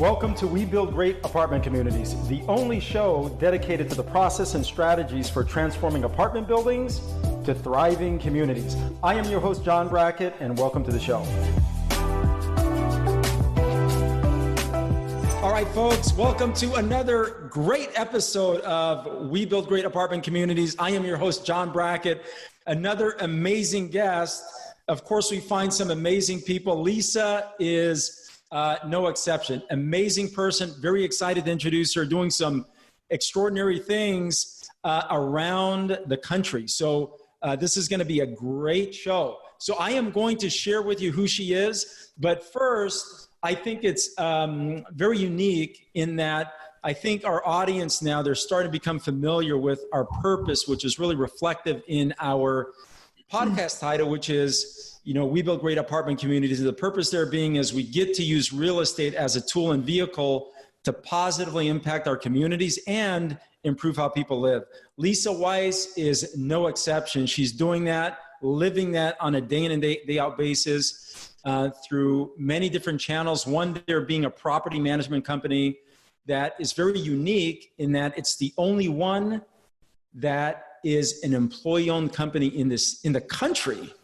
Welcome to We Build Great Apartment Communities, the only show dedicated to the process and strategies for transforming apartment buildings to thriving communities. I am your host, John Brackett, and welcome to the show. All right, folks, welcome to another great episode of We Build Great Apartment Communities. I am your host, John Brackett. Another amazing guest. Of course, we find some amazing people. Lisa is no exception. Amazing person. Very excited to introduce her, doing some extraordinary things around the country. So this is going to be a great show. So I am going to share with you who she is. But first, I think it's very unique in that I think our audience now, they're starting to become familiar with our purpose, which is really reflective in our podcast title, which is, you know, We Build Great Apartment Communities. The purpose there being is we get to use real estate as a tool and vehicle to positively impact our communities and improve how people live. Lisa Weiss is no exception. She's doing that, living that on a day in and day out basis through many different channels. One there being a property management company that is very unique in that it's the only one that is an employee-owned company in the country.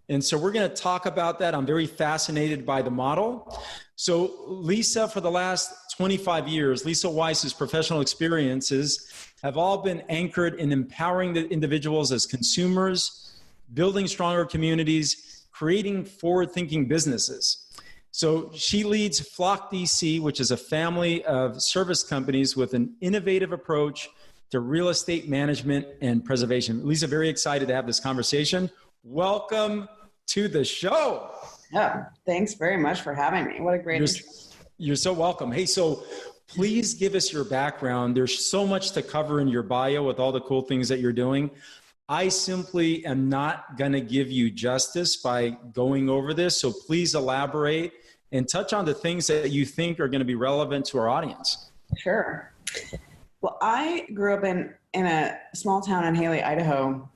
And so we're going to talk about that. I'm very fascinated by the model. So Lisa, for the last 25 years, Lisa Weiss's professional experiences have all been anchored in empowering the individuals as consumers, building stronger communities, creating forward-thinking businesses. So she leads Flock DC, which is a family of service companies with an innovative approach to real estate management and preservation. Lisa, very excited to have this conversation. Welcome to the show. Yeah, thanks very much for having me. What a great You're so welcome. Hey, so please give us your background. There's so much to cover in your bio with all the cool things that you're doing. I simply am not going to give you justice by going over this. So please elaborate and touch on the things that you think are going to be relevant to our audience. Sure. Well, I grew up in a small town in Haley, Idaho,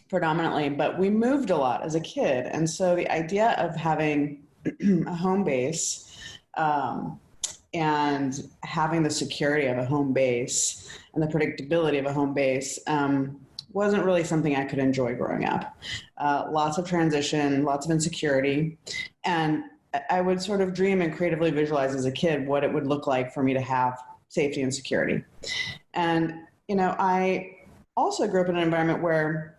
predominantly, but we moved a lot as a kid. And so the idea of having a home base and having the security of a home base and the predictability of a home base wasn't really something I could enjoy growing up. Lots of transition, lots of insecurity. And I would sort of dream and creatively visualize as a kid what it would look like for me to have safety and security. And, you know, I also grew up in an environment where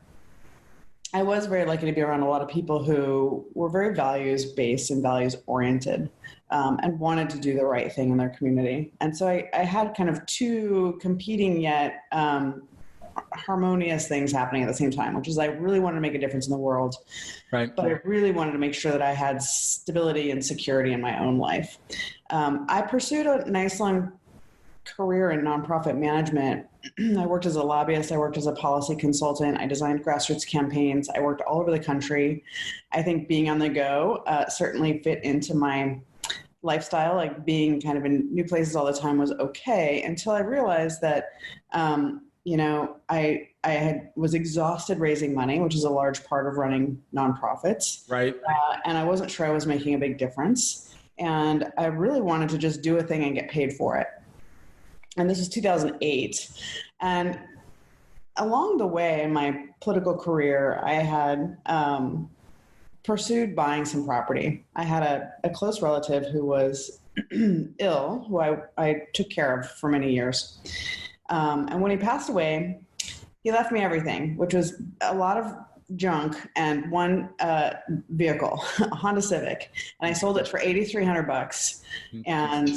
I was very lucky to be around a lot of people who were very values-based and values-oriented and wanted to do the right thing in their community. And so I had kind of two competing yet harmonious things happening at the same time, which is I really wanted to make a difference in the world, right? But I really wanted to make sure that I had stability and security in my own life. I pursued a nice long career in nonprofit management. I worked as a lobbyist. I worked as a policy consultant. I designed grassroots campaigns. I worked all over the country. I think being on the go certainly fit into my lifestyle. Like being kind of in new places all the time was okay until I realized that, you know, I was exhausted raising money, which is a large part of running nonprofits. Right. And I wasn't sure I was making a big difference. And I really wanted to just do a thing and get paid for it. And this is 2008. And along the way in my political career, I had pursued buying some property. I had a close relative who was ill, who I took care of for many years. And when he passed away, he left me everything, which was a lot of junk and one vehicle, a Honda Civic. And I sold it for $8,300. And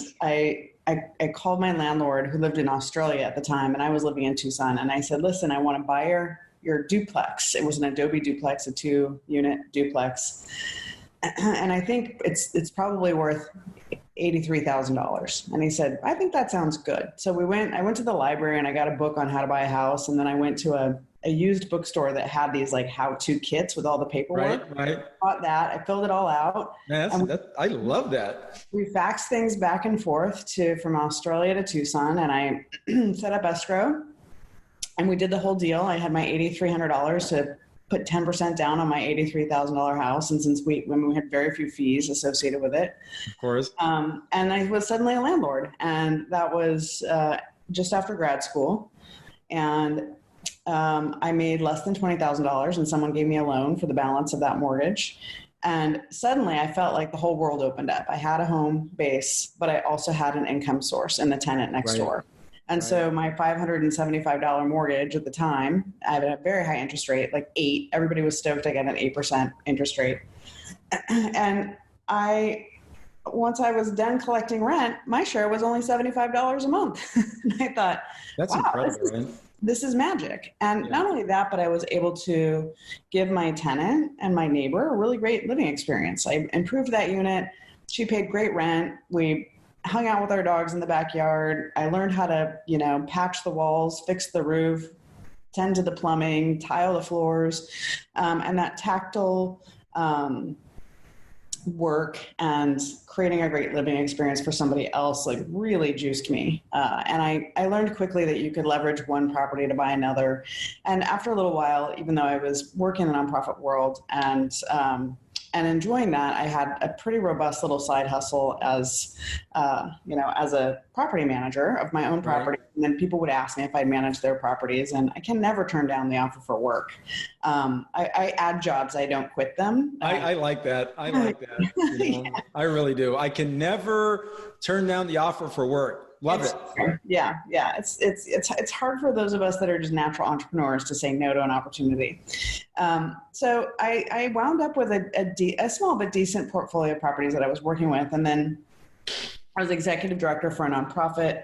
I called my landlord who lived in Australia at the time, and I was living in Tucson. And I said, listen, I want to buy your duplex. It was an Adobe duplex, a 2-unit duplex. And I think it's probably worth $83,000. And he said, I think that sounds good. So I went to the library and I got a book on how to buy a house. And then I went to a used bookstore that had these like how-to kits with all the paperwork. Right. Bought that. I filled it all out. Man, I love that. We faxed things back and forth from Australia to Tucson, and I set up escrow, and we did the whole deal. I had my $8,300 to put 10% down on my $83,000 house. And since when we had very few fees associated with it, Of course. and I was suddenly a landlord, and that was just after grad school. And I made less than $20,000, and someone gave me a loan for the balance of that mortgage. And suddenly I felt like the whole world opened up. I had a home base, but I also had an income source in the tenant next door. And so my $575 mortgage at the time, I had a very high interest rate, like 8. Everybody was stoked I got an 8% interest rate. And once I was done collecting rent, my share was only $75 a month. And I thought, that's wow, incredible, right? This is magic. And not only that, but I was able to give my tenant and my neighbor a really great living experience. I improved that unit. She paid great rent. We hung out with our dogs in the backyard. I learned how to, patch the walls, fix the roof, tend to the plumbing, tile the floors, and that tactile work and creating a great living experience for somebody else like really juiced me. And I learned quickly that you could leverage one property to buy another. And after a little while, even though I was working in the nonprofit world and enjoying that, I had a pretty robust little side hustle as a property manager of my own property. Right. And then people would ask me if I'd manage their properties, and I can never turn down the offer for work. I add jobs, I don't quit them. I like that. I like that. Yeah. I really do. I can never turn down the offer for work. Love it. Yeah. It's hard for those of us that are just natural entrepreneurs to say no to an opportunity. So I wound up with a small but decent portfolio of properties that I was working with, and then I was executive director for a nonprofit.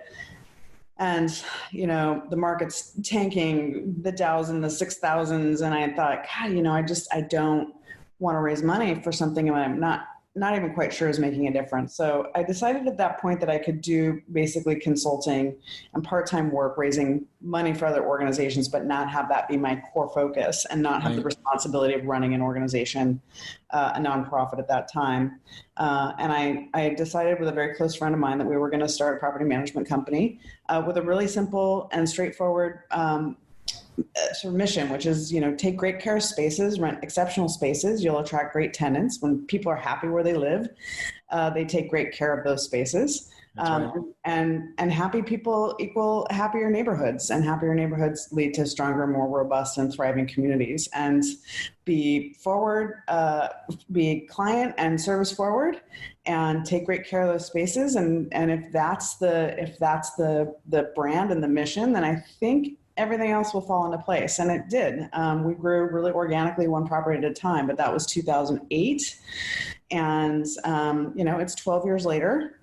And, the market's tanking, the Dow's in the 6,000s. And I thought, God, I don't want to raise money for something I'm not even quite sure is making a difference. So I decided at that point that I could do basically consulting and part-time work, raising money for other organizations, but not have that be my core focus and not have the responsibility of running an organization, a nonprofit at that time. And I decided with a very close friend of mine that we were going to start a property management company with a really simple and straightforward sort of mission, which is, take great care of spaces, rent exceptional spaces. You'll attract great tenants. When people are happy where they live, they take great care of those spaces. Right. And happy people equal happier neighborhoods, and happier neighborhoods lead to stronger, more robust and thriving communities. And be client and service forward, and take great care of those spaces. And if that's the brand and the mission, then I think everything else will fall into place. And it did. We grew really organically, one property at a time, but that was 2008. And, it's 12 years later.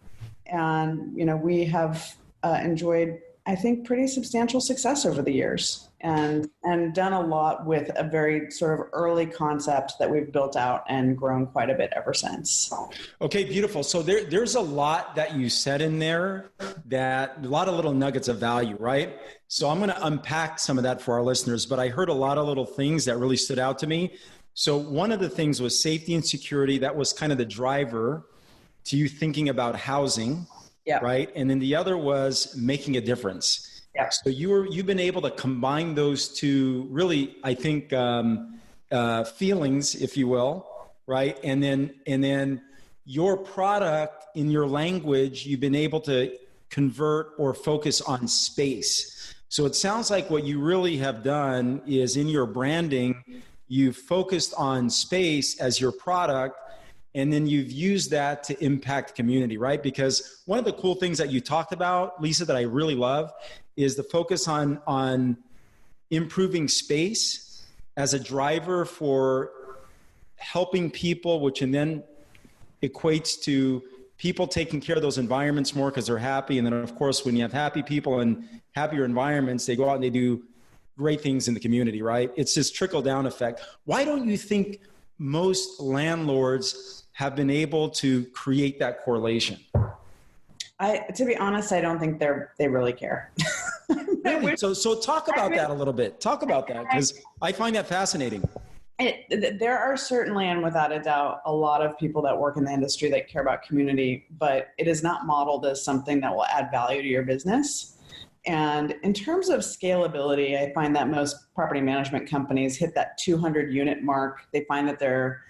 And, we have enjoyed, I think, pretty substantial success over the years, and done a lot with a very sort of early concept that we've built out and grown quite a bit ever since. Okay, beautiful. So there's a lot that you said in there, that a lot of little nuggets of value, right? So I'm going to unpack some of that for our listeners, but I heard a lot of little things that really stood out to me. So one of the things was safety and security. That was kind of the driver to you thinking about housing, right? And then the other was making a difference. Yeah. So you've been able to combine those two really, I think, feelings, if you will, right? And then your product in your language, you've been able to convert or focus on space. So it sounds like what you really have done is in your branding, you've focused on space as your product, and then you've used that to impact community, right? Because one of the cool things that you talked about, Lisa, that I really love is the focus on improving space as a driver for helping people, which and then equates to people taking care of those environments more because they're happy. And then, of course, when you have happy people and happier environments, they go out and they do great things in the community, right? It's this trickle-down effect. Why don't you think most landlords have been able to create that correlation? To be honest, I don't think they really care. Really? So talk about that a little bit. Talk about that, because I find that fascinating. There are certainly, and without a doubt, a lot of people that work in the industry that care about community, but it is not modeled as something that will add value to your business. And in terms of scalability, I find that most property management companies hit that 200 unit mark. They find that they're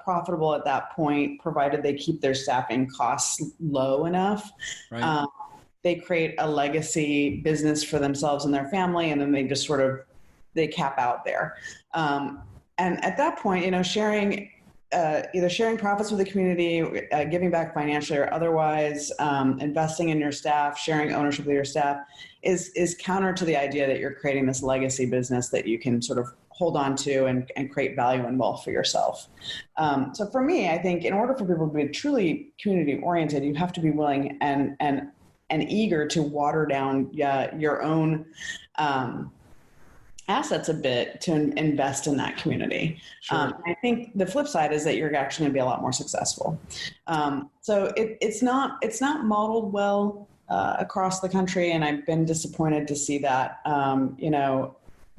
profitable at that point, provided they keep their staffing costs low enough. Right. They create a legacy business for themselves and their family, and then they just sort of, they cap out there. And at that point, sharing, either sharing profits with the community, giving back financially or otherwise, investing in your staff, sharing ownership with your staff is counter to the idea that you're creating this legacy business that you can sort of hold on to and create value and wealth for yourself. So for me, I think in order for people to be truly community oriented, you have to be willing and eager to water down your own assets a bit to invest in that community. Sure. I think the flip side is that you're actually going to be a lot more successful. So it's not modeled well across the country, and I've been disappointed to see that.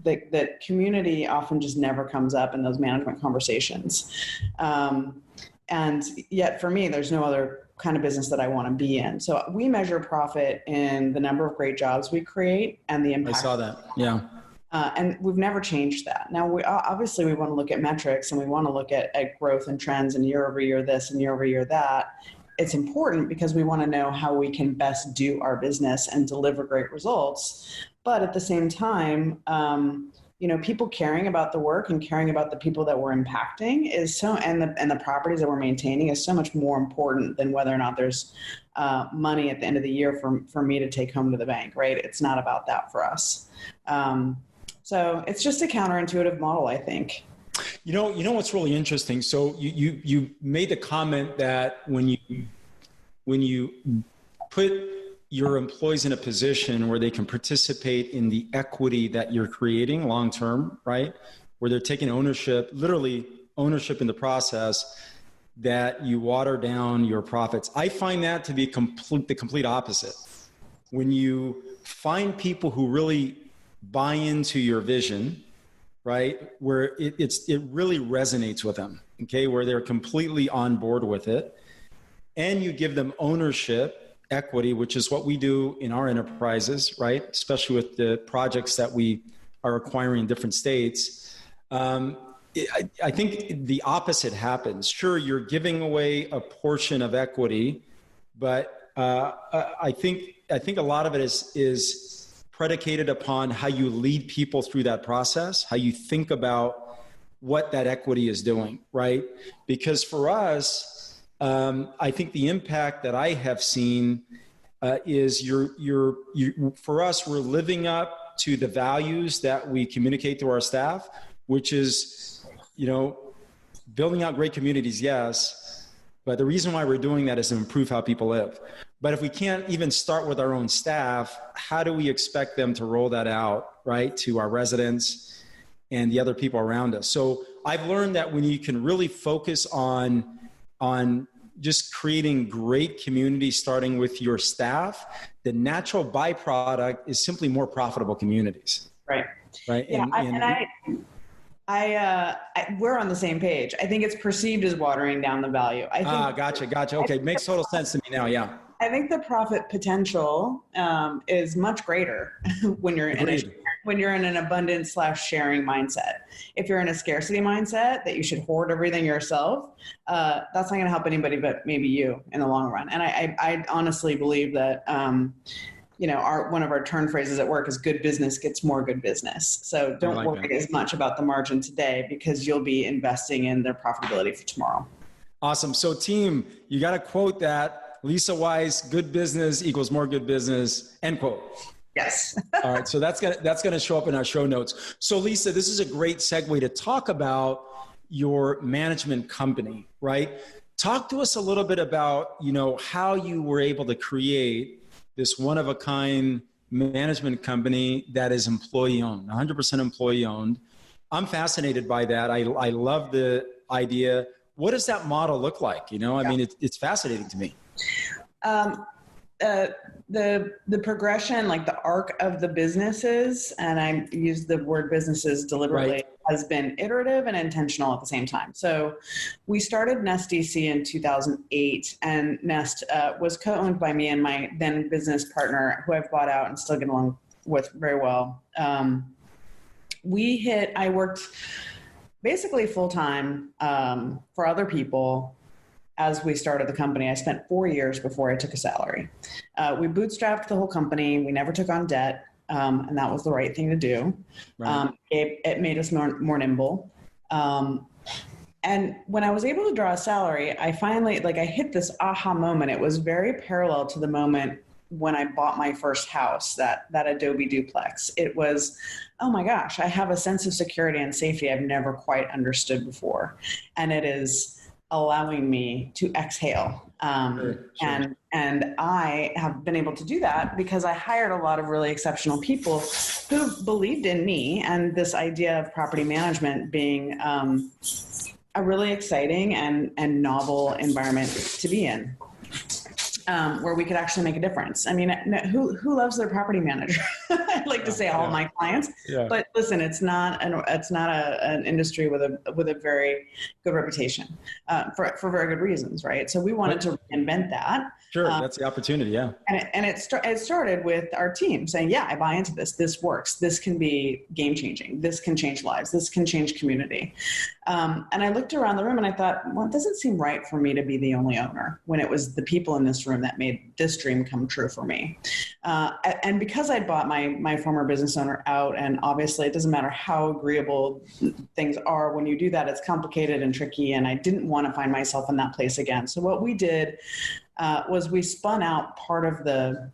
That community often just never comes up in those management conversations. And yet for me, there's no other kind of business that I want to be in. So we measure profit in the number of great jobs we create and the impact. I saw that. Yeah. And we've never changed that. Now, we obviously want to look at metrics, and we want to look at growth and trends and year over year this and year over year that. It's important because we want to know how we can best do our business and deliver great results. But at the same time, people caring about the work and caring about the people that we're impacting is so, and the properties that we're maintaining is so much more important than whether or not there's money at the end of the year for me to take home to the bank, right? It's not about that for us. So it's just a counterintuitive model, I think. You know what's really interesting. So you made the comment that when you put your employees in a position where they can participate in the equity that you're creating long term, right? Where they're taking ownership, literally ownership in the process, that you water down your profits. I find that to be the complete opposite. When you find people who really buy into your vision, right, where it really resonates with them, okay, where they're completely on board with it, and you give them ownership, equity, which is what we do in our enterprises, right, especially with the projects that we are acquiring in different states. I think the opposite happens. Sure, you're giving away a portion of equity, but I think a lot of it is predicated upon how you lead people through that process, how you think about what that equity is doing, right? Because for us, I think the impact that I have seen is for us, we're living up to the values that we communicate to our staff, which is, building out great communities, yes, but the reason why we're doing that is to improve how people live. But if we can't even start with our own staff, how do we expect them to roll that out, right, to our residents and the other people around us? So I've learned that when you can really focus on just creating great communities, starting with your staff, the natural byproduct is simply more profitable communities. Right. Right. Yeah, we're on the same page. I think it's perceived as watering down the value. Gotcha. Okay. Makes total sense to me now. Yeah. I think the profit potential is much greater when you're in an abundance / sharing mindset. If you're in a scarcity mindset that you should hoard everything yourself, that's not going to help anybody but maybe you in the long run. And I honestly believe that one of our turn phrases at work is good business gets more good business. So don't worry as much about the margin today because you'll be investing in their profitability for tomorrow. Awesome. So team, you got to quote that. Lisa Wise, good business equals more good business, end quote. Yes. All right. So that's gonna show up in our show notes. So Lisa, this is a great segue to talk about your management company, right? Talk to us a little bit about, how you were able to create this one-of-a-kind management company that is employee-owned, 100% employee-owned. I'm fascinated by that. I love the idea. What does that model look like? I mean, it's fascinating to me. The progression, like the arc of the businesses, and I use the word businesses deliberately, has been iterative and intentional at the same time. So we started Nest DC in 2008, and Nest was co-owned by me and my then business partner, who I've bought out and still get along with very well. I worked basically full-time for other people as we started the company. I spent 4 years before I took a salary. We bootstrapped the whole company. We never took on debt, and that was the right thing to do. Right. It made us more nimble. And when I was able to draw a salary, I finally, I hit this aha moment. It was very parallel to the moment when I bought my first house, that Adobe duplex. It was, oh my gosh, I have a sense of security and safety I've never quite understood before. And it is allowing me to exhale. Sure. And I have been able to do that because I hired a lot of really exceptional people who believed in me and this idea of property management being a really exciting and novel environment to be in. Where we could actually make a difference. I mean, who loves their property manager? I like to say all my clients, but listen, it's not an industry with a very good reputation for very good reasons, right? So we wanted to reinvent that. Sure, that's the opportunity, yeah. And it started with our team saying, yeah, I buy into this. This works. This can be game changing. This can change lives. This can change community. And I looked around the room and I thought, well, it doesn't seem right for me to be the only owner when it was the people in this room that made this dream come true for me. And because I'd bought my former business owner out, and obviously it doesn't matter how agreeable things are, when you do that, it's complicated and tricky, and I didn't want to find myself in that place again. So what we did was we spun out part of the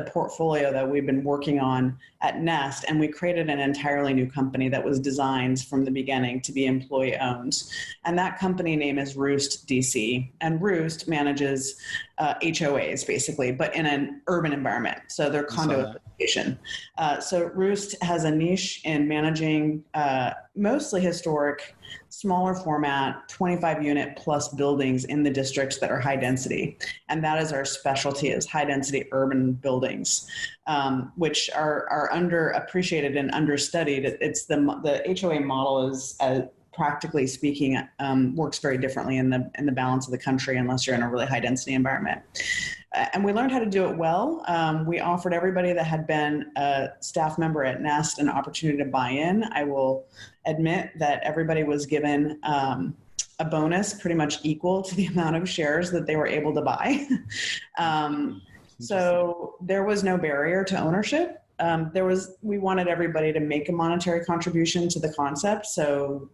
portfolio that we've been working on at Nest, and we created an entirely new company that was designed from the beginning to be employee owned. And that company name is Roost DC, and Roost manages HOAs basically, but in an urban environment. So they're condo association. So Roost has a niche in managing mostly historic, smaller format, 25 unit plus buildings in the districts that are high density. And that is our specialty, is high density urban buildings, which are underappreciated and understudied. It's the HOA model is, practically speaking, works very differently in the balance of the country unless you're in a really high density environment. And we learned how to do it well. We offered everybody that had been a staff member at Nest an opportunity to buy in. I will admit that everybody was given a bonus pretty much equal to the amount of shares that they were able to buy. So there was no barrier to ownership. We wanted everybody to make a monetary contribution to the concept. So,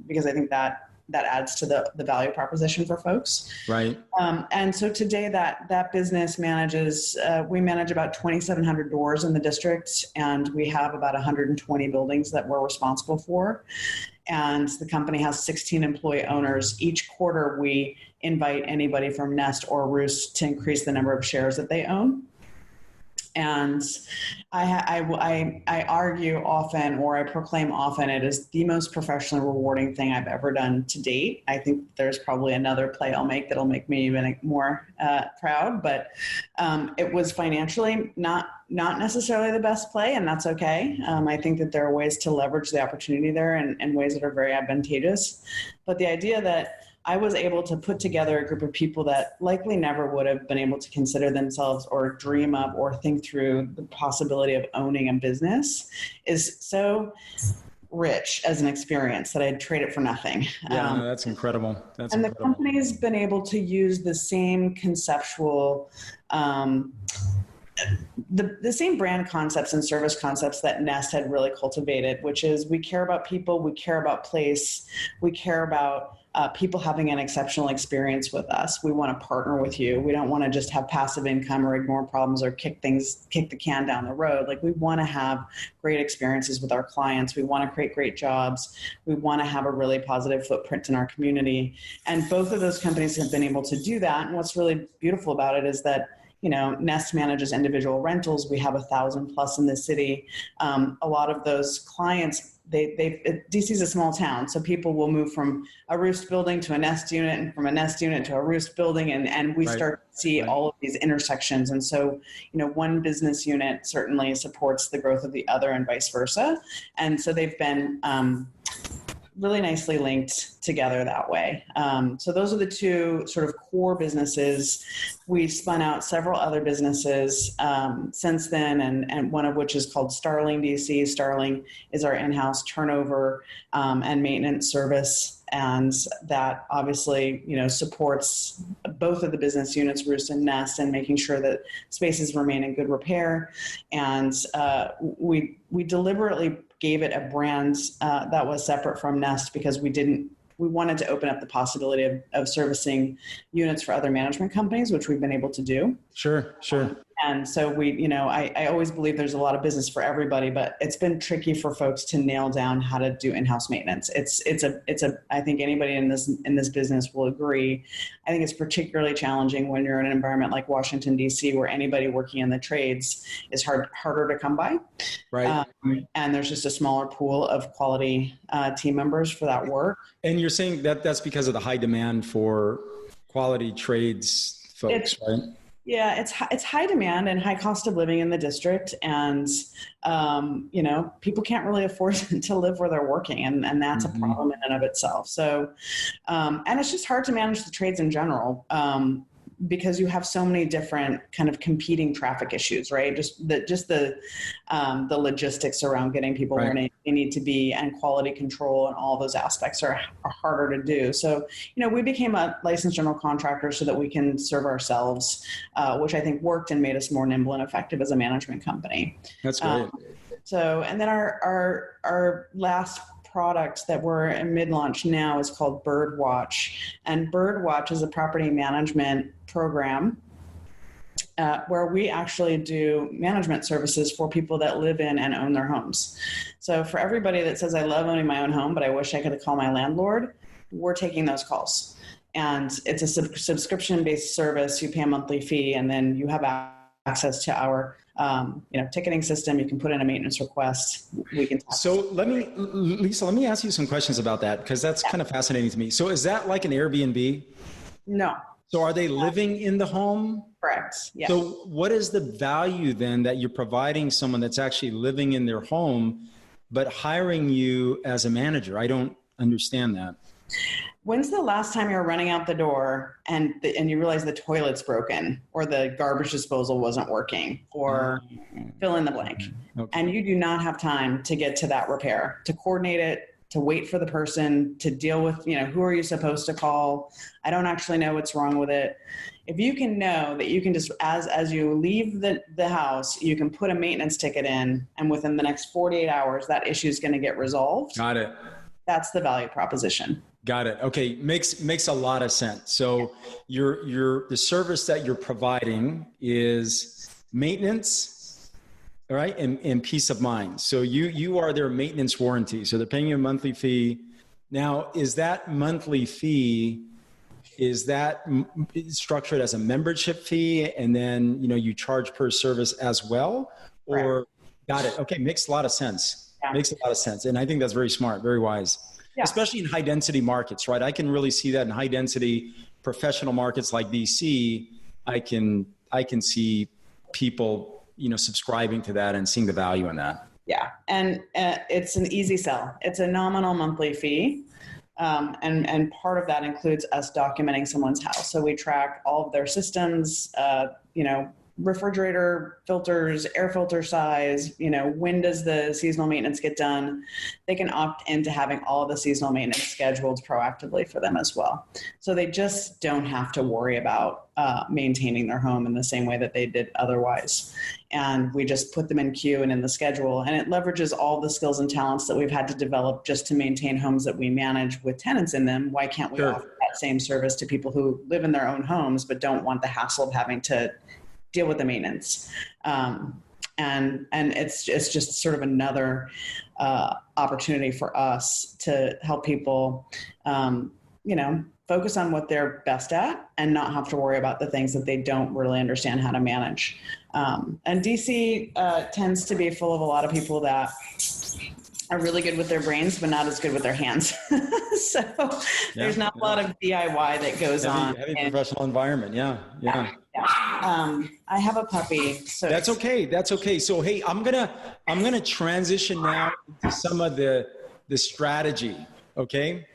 because I think that adds to the value proposition for folks. Right. And so today that business we manage about 2,700 doors in the district, and we have about 120 buildings that we're responsible for. And the company has 16 employee owners. Each quarter, we invite anybody from Nest or Roost to increase the number of shares that they own. And I argue often, or I proclaim often, it is the most professionally rewarding thing I've ever done to date. I think there's probably another play I'll make that'll make me even more proud, but it was financially not necessarily the best play, and that's okay. I think that there are ways to leverage the opportunity there in ways that are very advantageous. But the idea that I was able to put together a group of people that likely never would have been able to consider themselves or dream of or think through the possibility of owning a business is so rich as an experience that I'd trade it for nothing. Yeah, no, that's incredible. That's incredible. The company's been able to use the same conceptual the same brand concepts and service concepts that Nest had really cultivated, which is we care about people, we care about place, we care about people having an exceptional experience with us. We want to partner with you. We don't want to just have passive income or ignore problems or kick the can down the road. Like, we want to have great experiences with our clients. We want to create great jobs. We want to have a really positive footprint in our community. And both of those companies have been able to do that. And what's really beautiful about it is that, you know, Nest manages individual rentals. We have 1,000 plus in the city. A lot of those clients, DC is a small town, so people will move from a Roost building to a Nest unit, and from a Nest unit to a Roost building, and we start to see all of these intersections. And so, you know, one business unit certainly supports the growth of the other and vice versa. And so they've been really nicely linked together that way. So those are the two sort of core businesses. We spun out several other businesses since then, and one of which is called Starling DC. Starling is our in-house turnover and maintenance service. And that obviously, supports both of the business units, Roost and Nest, and making sure that spaces remain in good repair. And we deliberately gave it a brand that was separate from Nest because we wanted to open up the possibility of servicing units for other management companies, which we've been able to do. Sure. And so I always believe there's a lot of business for everybody, but it's been tricky for folks to nail down how to do in-house maintenance. I think anybody in this business will agree. I think it's particularly challenging when you're in an environment like Washington, DC, where anybody working in the trades is harder to come by. Right. And there's just a smaller pool of quality team members for that work. And you're saying that that's because of the high demand for quality trades folks, right? Yeah, it's high demand and high cost of living in the district, and people can't really afford to live where they're working, and that's a problem in and of itself. So, and it's just hard to manage the trades in general. Because you have so many different kind of competing traffic issues, right? Just the logistics around getting people where they need to be, and quality control, and all those aspects are harder to do. So, we became a licensed general contractor so that we can serve ourselves, which I think worked and made us more nimble and effective as a management company. That's great. And then our last product that we're in mid-launch now is called Birdwatch. And Birdwatch is a property management program where we actually do management services for people that live in and own their homes. So for everybody that says, I love owning my own home, but I wish I could call my landlord, we're taking those calls. And it's a subscription-based service. You pay a monthly fee, and then you have access to our ticketing system. You can put in a maintenance request. We can talk. So Lisa, let me ask you some questions about that, because that's kind of fascinating to me. So is that like an Airbnb? No. So are they living in the home? Correct. Yes. So what is the value then that you're providing someone that's actually living in their home, but hiring you as a manager? I don't understand that. When's the last time you were running out the door and you realize the toilet's broken, or the garbage disposal wasn't working, or fill in the blank? Okay. And you do not have time to get to that repair, to coordinate it, to wait for the person, to deal with, who are you supposed to call? I don't actually know what's wrong with it. If you can know that you can just, as you leave the house, you can put a maintenance ticket in, and within the next 48 hours, that issue is going to get resolved. Got it. That's the value proposition. Got it. Okay. Makes a lot of sense. So the service that you're providing is maintenance, all right, and peace of mind. So you are their maintenance warranty. So they're paying you a monthly fee. Now, is that monthly fee, is that structured as a membership fee, and then, you charge per service as well? Or right. Got it. Okay. Makes a lot of sense. Yeah. Makes a lot of sense. And I think that's very smart, very wise. Yeah. Especially in high density markets, right? I can really see that in high density professional markets like DC. I can see people, subscribing to that and seeing the value in that. Yeah. And it's an easy sell. It's a nominal monthly fee. And part of that includes us documenting someone's house. So we track all of their systems, refrigerator filters, air filter size, when does the seasonal maintenance get done? They can opt into having all of the seasonal maintenance scheduled proactively for them as well. So they just don't have to worry about maintaining their home in the same way that they did otherwise. And we just put them in queue and in the schedule, and it leverages all the skills and talents that we've had to develop just to maintain homes that we manage with tenants in them. Why can't we offer that same service to people who live in their own homes but don't want the hassle of having to deal with the maintenance? And it's just sort of another opportunity for us to help people, focus on what they're best at and not have to worry about the things that they don't really understand how to manage. And DC tends to be full of a lot of people that are really good with their brains, but not as good with their hands. So there's not a lot of DIY that goes on. Heavy professional environment. Yeah. I have a puppy. So That's okay. So, hey, I'm going to transition now to some of the strategy, okay?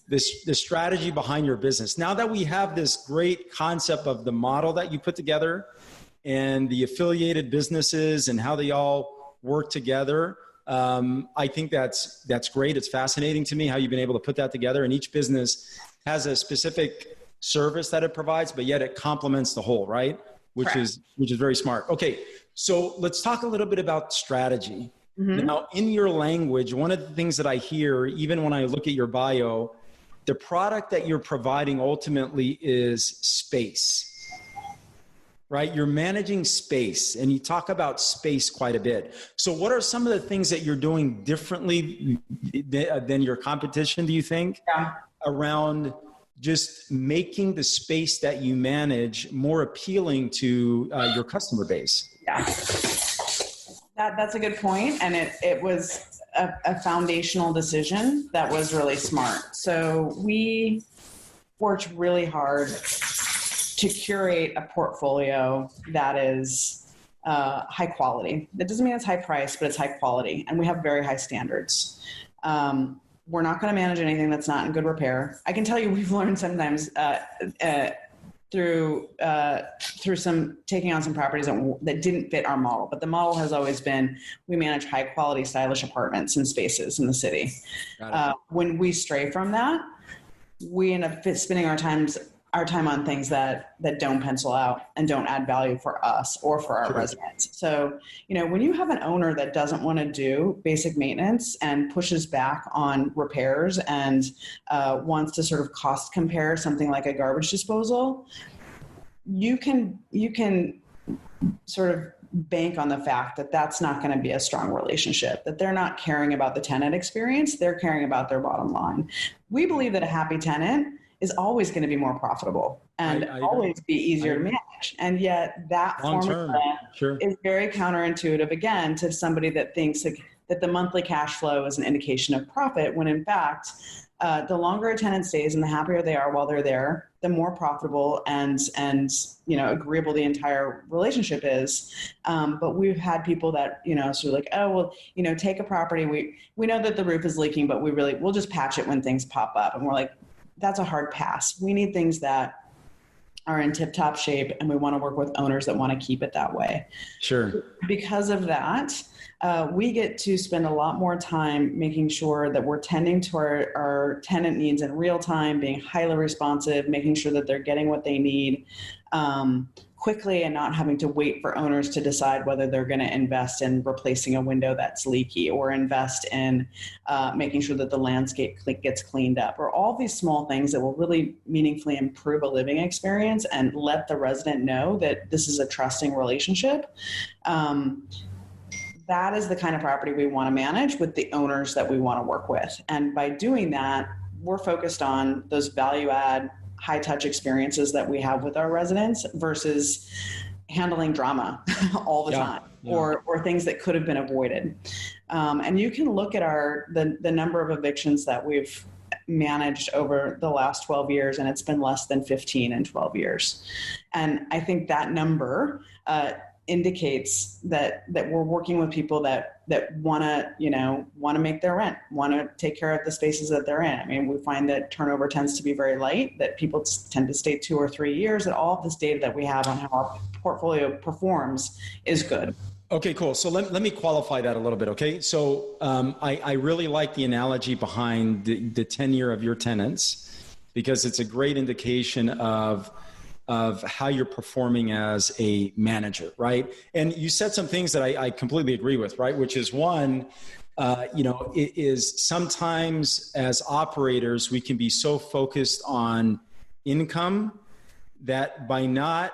The strategy behind your business. Now that we have this great concept of the model that you put together and the affiliated businesses and how they all work together, I think that's great. It's fascinating to me how you've been able to put that together, and each business has a specific service that it provides, but yet it complements the whole, right? Which is very smart. Okay, so let's talk a little bit about strategy. Mm-hmm. Now, in your language, one of the things that I hear, even when I look at your bio, the product that you're providing ultimately is space, right? You're managing space, and you talk about space quite a bit. So what are some of the things that you're doing differently than your competition, do you think, around just making the space that you manage more appealing to your customer base? Yeah, that's a good point. And it was a foundational decision that was really smart. So we worked really hard to curate a portfolio that is high quality. That doesn't mean it's high price, but it's high quality. And we have very high standards. We're not going to manage anything that's not in good repair. I can tell you we've learned sometimes through some taking on some properties that didn't fit our model. But the model has always been we manage high quality, stylish apartments and spaces in the city. When we stray from that, we end up spending our time on things that don't pencil out and don't add value for us or for our residents. So, when you have an owner that doesn't want to do basic maintenance and pushes back on repairs and wants to sort of cost compare something like a garbage disposal, you can sort of bank on the fact that that's not going to be a strong relationship, that they're not caring about the tenant experience, they're caring about their bottom line. We believe that a happy tenant is always going to be more profitable and always be easier to manage. And yet that formula is very counterintuitive, again, to somebody that thinks that the monthly cash flow is an indication of profit, when in fact, the longer a tenant stays and the happier they are while they're there, the more profitable and agreeable the entire relationship is. But we've had people that, sort of like, oh, well, take a property. We know that the roof is leaking, but we'll just patch it when things pop up. And we're like, that's a hard pass. We need things that are in tip-top shape, and we want to work with owners that want to keep it that way. Sure. Because of that, we get to spend a lot more time making sure that we're tending to our tenant needs in real time, being highly responsive, making sure that they're getting what they need quickly, and not having to wait for owners to decide whether they're going to invest in replacing a window that's leaky or invest in making sure that the landscape gets cleaned up, or all these small things that will really meaningfully improve a living experience and let the resident know that this is a trusting relationship. That is the kind of property we want to manage with the owners that we want to work with. And by doing that, we're focused on those value add, high touch experiences that we have with our residents versus handling drama all the time or things that could have been avoided. And you can look at the number of evictions that we've managed over the last 12 years, and it's been less than 15 in 12 years. And I think that number indicates that we're working with people that want to make their rent, want to take care of the spaces that they're in. I mean, we find that turnover tends to be very light, that people tend to stay 2 or 3 years, that all of this data that we have on how our portfolio performs is good. Okay, cool. So let me qualify that a little bit, okay? So I really like the analogy behind the tenure of your tenants, because it's a great indication of how you're performing as a manager, right? And you said some things that I completely agree with, right? Which is one, it is sometimes as operators, we can be so focused on income that by not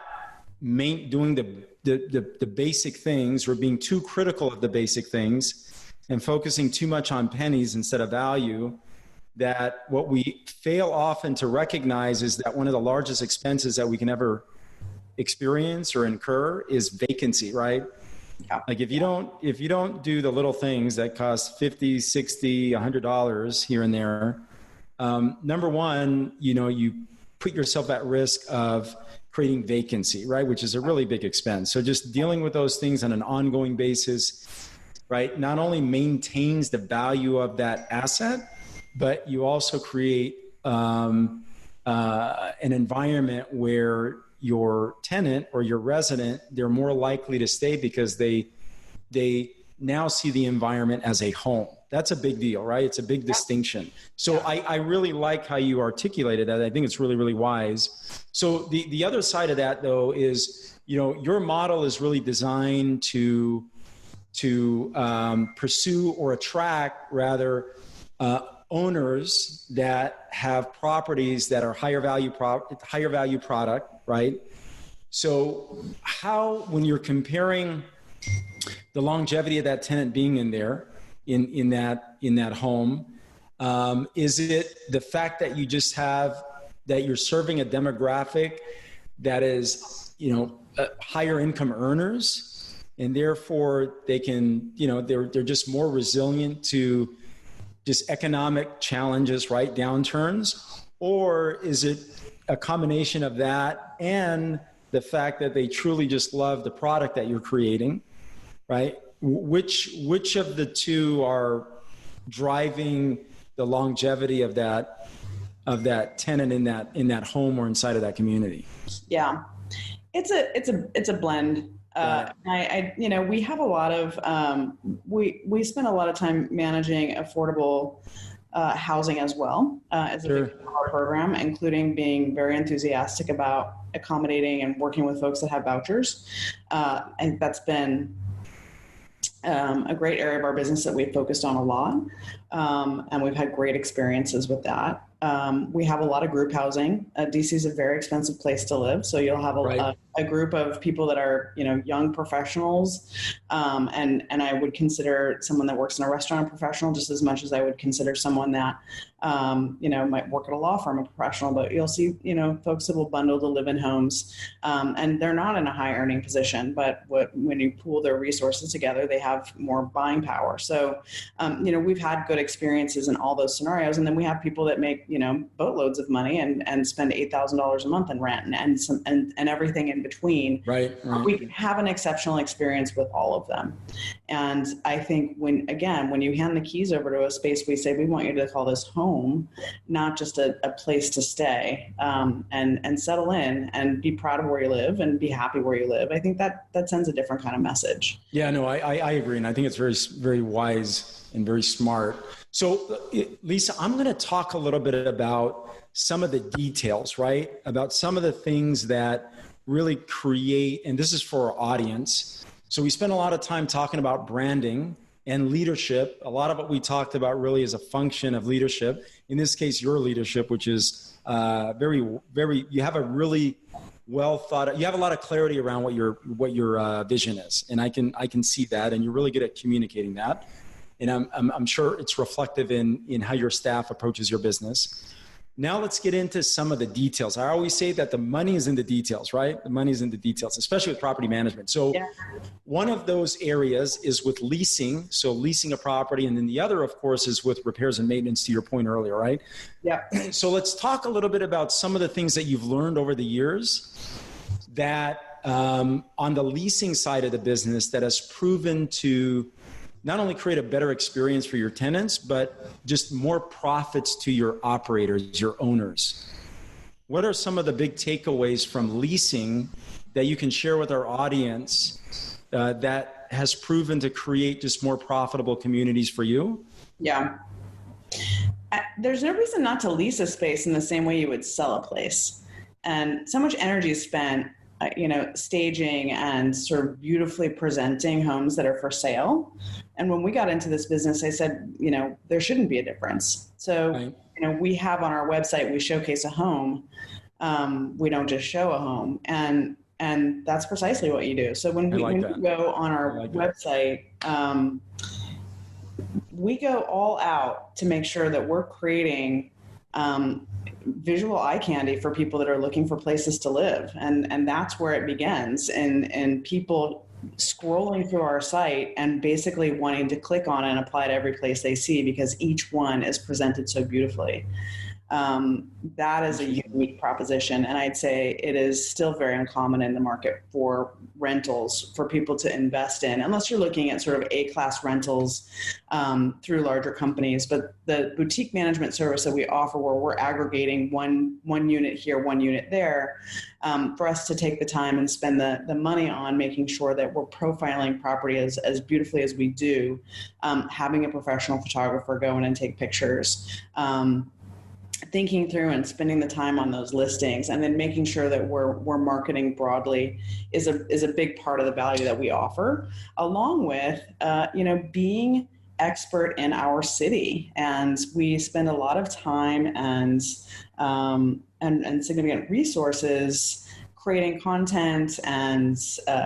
doing the basic things, or being too critical of the basic things and focusing too much on pennies instead of value, that what we fail often to recognize is that one of the largest expenses that we can ever experience or incur is vacancy, right? Yeah. Like if you don't do the little things that cost $50, $60, $100 here and there, number one, you put yourself at risk of creating vacancy, right? Which is a really big expense. So just dealing with those things on an ongoing basis, right, not only maintains the value of that asset, but you also create an environment where your tenant or your resident, they're more likely to stay because they now see the environment as a home. That's a big deal, right? It's a big distinction. So I really like how you articulated that. I think it's really, really wise. So the other side of that, though, is, your model is really designed to pursue or attract, rather, owners that have properties that are higher value product, right? So how, when you're comparing the longevity of that tenant being in there, in that home, is it the fact that you just have, that you're serving a demographic that is, higher income earners, and therefore they can, they're just more resilient to just economic challenges, right? Downturns? Or is it a combination of that and the fact that they truly just love the product that you're creating, right? Which of the two are driving the longevity of that tenant in that home or inside of that community? Yeah, it's a blend. We have a lot of we spend a lot of time managing affordable housing as well as a big part of our program, including being very enthusiastic about accommodating and working with folks that have vouchers. And that's been a great area of our business that we've focused on a lot. And we've had great experiences with that. We have a lot of group housing. DC is a very expensive place to live. So you'll have a group of people that are, young professionals. And I would consider someone that works in a restaurant a professional just as much as I would consider someone that, might work at a law firm a professional. But you'll see, folks that will bundle to live in homes. And they're not in a high earning position, but when you pool their resources together, they have more buying power. So, we've had good experiences in all those scenarios. And then we have people that make, boatloads of money and spend $8,000 a month in rent and everything in between. Right. We can have an exceptional experience with all of them. And I think when you hand the keys over to a space, we say, we want you to call this home, not just a place to stay, and settle in and be proud of where you live and be happy where you live. I think that sends a different kind of message. Yeah, no, I agree. And I think it's very, very wise and very smart. So Lisa, I'm going to talk a little bit about some of the details, right? About some of the things that really create, and this is for our audience. So we spent a lot of time talking about branding and leadership. A lot of what we talked about really is a function of leadership. In this case, your leadership, which is very, very, you have a really well thought out, you have a lot of clarity around what your vision is. And I can see that, and you're really good at communicating that. And I'm sure it's reflective in how your staff approaches your business. Now let's get into some of the details. I always say that the money is in the details, right? The money is in the details, especially with property management. So one of those areas is with leasing. So leasing a property. And then the other, of course, is with repairs and maintenance, to your point earlier, right? Yeah. So let's talk a little bit about some of the things that you've learned over the years that on the leasing side of the business that has proven to not only create a better experience for your tenants, but just more profits to your operators, your owners. What are some of the big takeaways from leasing that you can share with our audience that has proven to create just more profitable communities for you? Yeah. There's no reason not to lease a space in the same way you would sell a place. And so much energy is spent staging and sort of beautifully presenting homes that are for sale. And when we got into this business, I said, there shouldn't be a difference. So, we have on our website, we showcase a home. We don't just show a home. And that's precisely what you do. So when we go on our website, we go all out to make sure that we're creating visual eye candy for people that are looking for places to live. And that's where it begins. And people scrolling through our site and basically wanting to click on it and apply to every place they see because each one is presented so beautifully. That is a unique proposition. And I'd say it is still very uncommon in the market for rentals for people to invest in, unless you're looking at sort of A-class rentals through larger companies. But the boutique management service that we offer, where we're aggregating one unit here, one unit there, for us to take the time and spend the money on making sure that we're profiling property as beautifully as we do, having a professional photographer go in and take pictures, thinking through and spending the time on those listings, and then making sure that we're marketing broadly is a big part of the value that we offer, along with being expert in our city. And we spend a lot of time and significant resources creating content and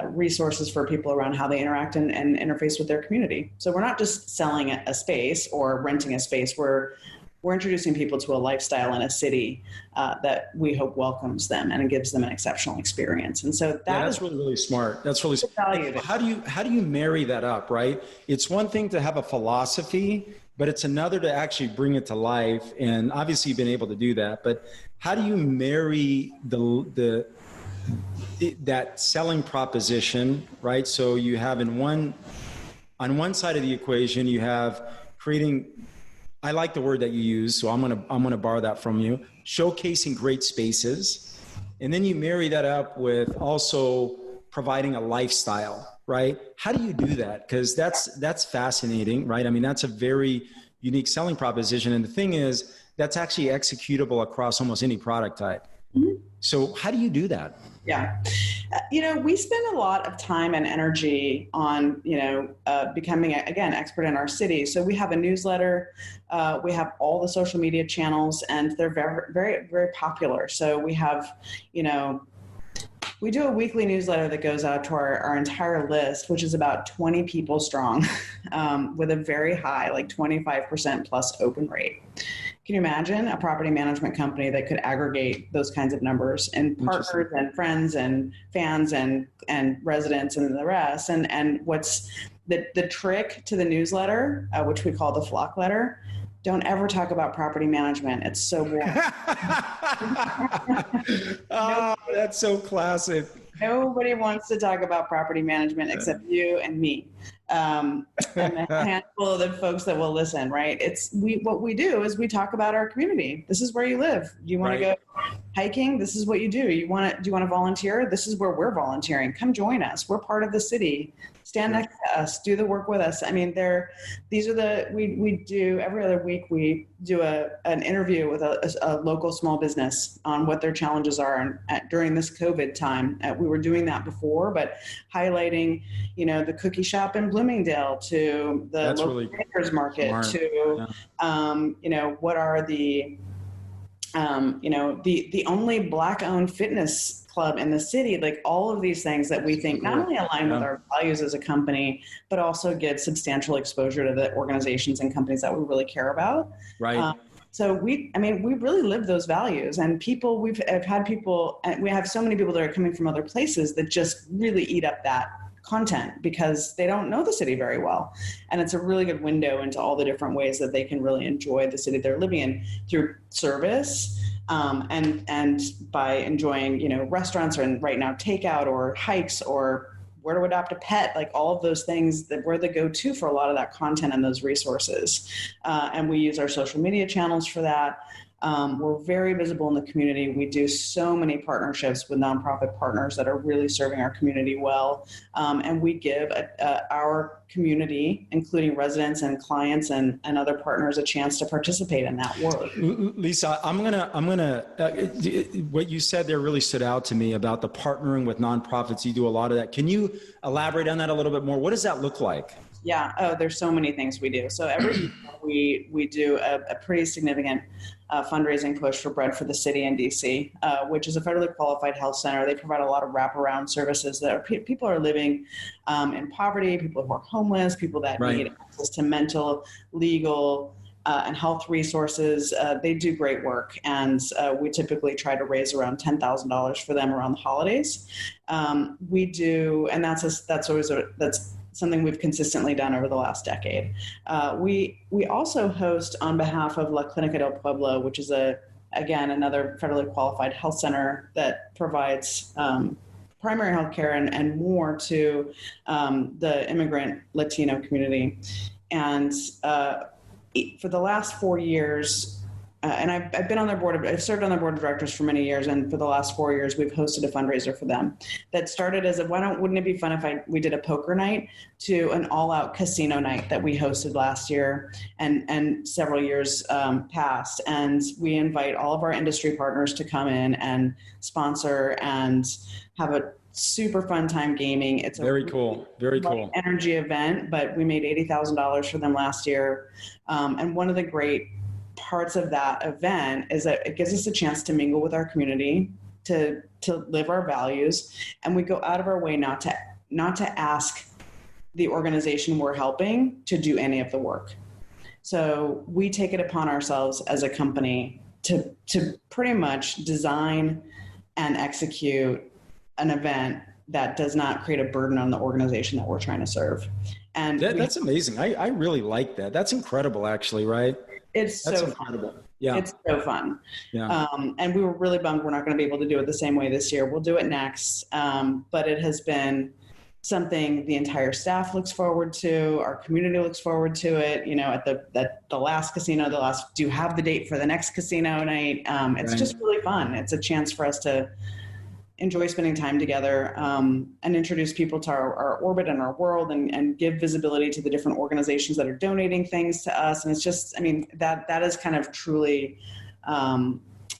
resources for people around how they interact and interface with their community. So we're not just selling a space or renting a space. We're introducing people to a lifestyle in a city that we hope welcomes them and gives them an exceptional experience. And so that's really, really smart. That's really smart. How do you marry that up, right? It's one thing to have a philosophy, but it's another to actually bring it to life. And obviously you've been able to do that, but how do you marry that selling proposition, right? So you have on one side of the equation, you have creating, I like the word that you use, so I'm gonna borrow that from you, showcasing great spaces. And then you marry that up with also providing a lifestyle, right? How do you do that? Because that's fascinating, right? I mean, that's a very unique selling proposition. And the thing is, that's actually executable across almost any product type. Mm-hmm. So how do you do that? Yeah. We spend a lot of time and energy on, becoming, again, expert in our city. So we have a newsletter, we have all the social media channels, and they're very, very, very popular. So we have, we do a weekly newsletter that goes out to our entire list, which is about 20 people strong, with a very high, like 25% plus open rate. Can you imagine a property management company that could aggregate those kinds of numbers, and partners and friends and fans and residents and the rest? And what's the trick to the newsletter, which we call the Flock letter? Don't ever talk about property management. It's so boring. Oh, that's so classic. Nobody wants to talk about property management except you and me, and a handful of the folks that will listen. Right? What we do is we talk about our community. This is where you live. You want to go hiking? This is what you do. Do you want to volunteer? This is where we're volunteering. Come join us. We're part of the city. Stand next to us. Do the work with us. I mean, we do every other week. We do an interview with a local small business on what their challenges are during this COVID time. We were doing that before, but highlighting, the cookie shop in Bloomingdale to the local bakers market to, what are the only Black-owned fitness club in the city, like all of these things that we think not only align with our values as a company, but also give substantial exposure to the organizations and companies that we really care about. Right. So we really live those values, and I've had people, and we have so many people that are coming from other places that just really eat up that content because they don't know the city very well. And it's a really good window into all the different ways that they can really enjoy the city they're living in through service, and by enjoying, restaurants, and right now takeout or hikes or where to adopt a pet, like all of those things that we're the go-to for a lot of that content and those resources. And we use our social media channels for that. We're very visible in the community. We do so many partnerships with nonprofit partners that are really serving our community well. And we give our community, including residents and clients and other partners, a chance to participate in that work. Lisa, I'm gonna. What you said there really stood out to me about the partnering with nonprofits. You do a lot of that. Can you elaborate on that a little bit more? What does that look like? Yeah. Oh, there's so many things we do. So every year we do a pretty significant fundraising push for Bread for the City in DC, which is a federally qualified health center. They provide a lot of wraparound services that people are living in poverty, people who are homeless, people that need access to mental, legal, and health resources. They do great work, and we typically try to raise around $10,000 for them around the holidays. We do, and that's something we've consistently done over the last decade. We also host on behalf of La Clínica del Pueblo, which is a again, another federally qualified health center that provides primary health care and more to the immigrant Latino community. And for the last 4 years, and I've been on their board. I've served on their board of directors for many years, and for the last 4 years, we've hosted a fundraiser for them that started as wouldn't it be fun if we did a poker night, to an all-out casino night that we hosted last year and several years past. And we invite all of our industry partners to come in and sponsor and have a super fun time gaming. It's a very cool energy event, but we made $80,000 for them last year. And one of the great parts of that event is that it gives us a chance to mingle with our community, to live our values, and we go out of our way not to ask the organization we're helping to do any of the work. So we take it upon ourselves as a company to pretty much design and execute an event that does not create a burden on the organization that we're trying to serve. And that's amazing. I really like that. That's incredible, actually, right? That's so incredible. Fun. Yeah. It's so fun. Yeah. And we were really bummed we're not going to be able to do it the same way this year. We'll do it next. But it has been something the entire staff looks forward to. Our community looks forward to it. At the last casino, do you have the date for the next casino night? It's just really fun. It's a chance for us to enjoy spending time together, and introduce people to our orbit and our world, and give visibility to the different organizations that are donating things to us. And it's just, that is kind of truly